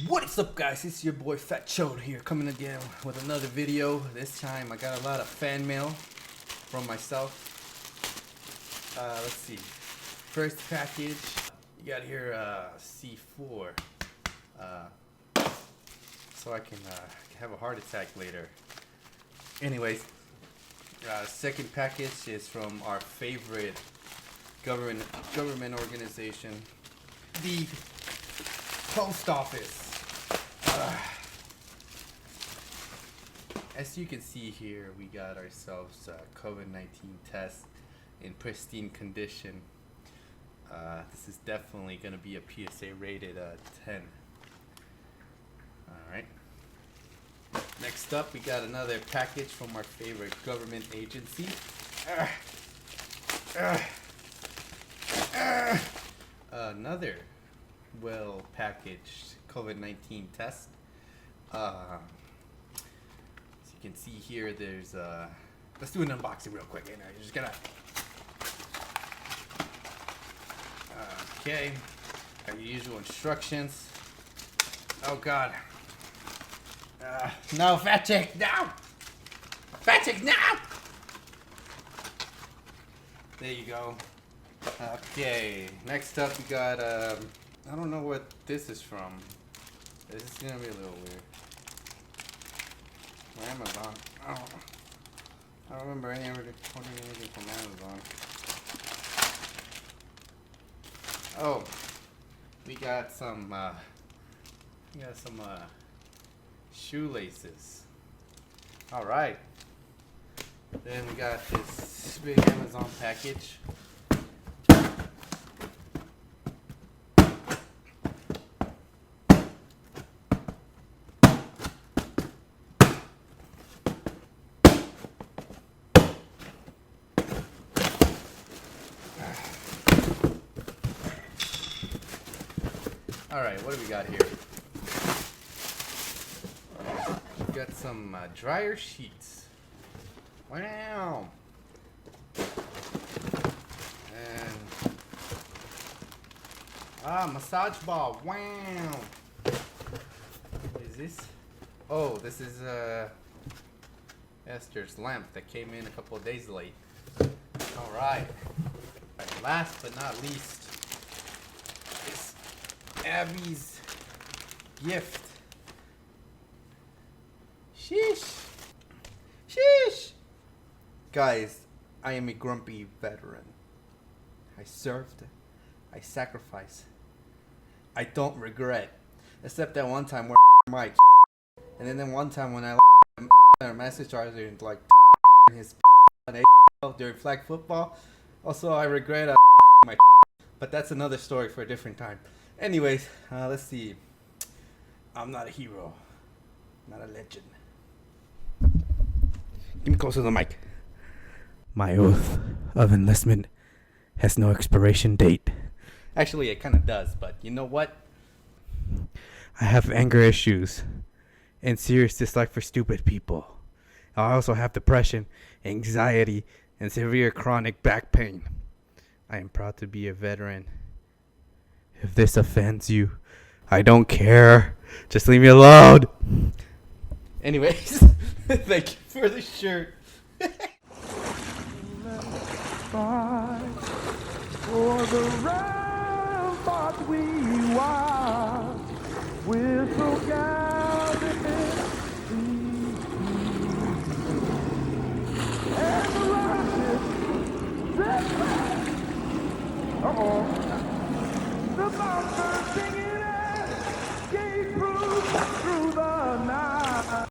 What is up, guys? It's your boy Fat Chode here, coming again with another video. This time I got a lot of fan mail from myself. Let's see. First package, you got here C4. So I can have a heart attack later. Anyways, second package is from our favorite government organization, the Post Office. As you can see here, we got ourselves a COVID-19 test in pristine condition. This is definitely going to be a PSA rated 10. Alright. Next up, we got another package from our favorite government agency. Another well-packaged COVID-19 test. As you can see here, there's let's do an unboxing real quick. You're just gonna okay, got your usual instructions. Oh god, no, fat chick, no, fat chick, no. There you go. Okay, next up we got I don't know what this is from. This is gonna be a little weird. Amazon. Oh, I don't remember any ever ordering anything from Amazon. Oh, we got some shoelaces. All right. Then we got this big Amazon package. Alright, what do we got here? We got some dryer sheets. Wow! And massage ball. Wow! What is this? Oh, this is Esther's lamp that came in a couple of days late. Alright. And last but not least, Abby's gift. Sheesh. Sheesh. Guys, I am a grumpy veteran. I served. I sacrificed. I don't regret. Except that one time where Mike. And then one time when I a message charger and like his during flag football. Also, I regret my. But that's another story for a different time. Anyways, let's see. I'm not a hero. Not a legend. Give me closer to the mic. My oath of enlistment has no expiration date. Actually, it kind of does, but you know what? I have anger issues and serious dislike for stupid people. I also have depression, anxiety, and severe chronic back pain. I am proud to be a veteran. If this offends you, I don't care. Just leave me alone. Anyways, thank you for the shirt. For the rampart we watch, we're so gathered and the rockets, uh-oh.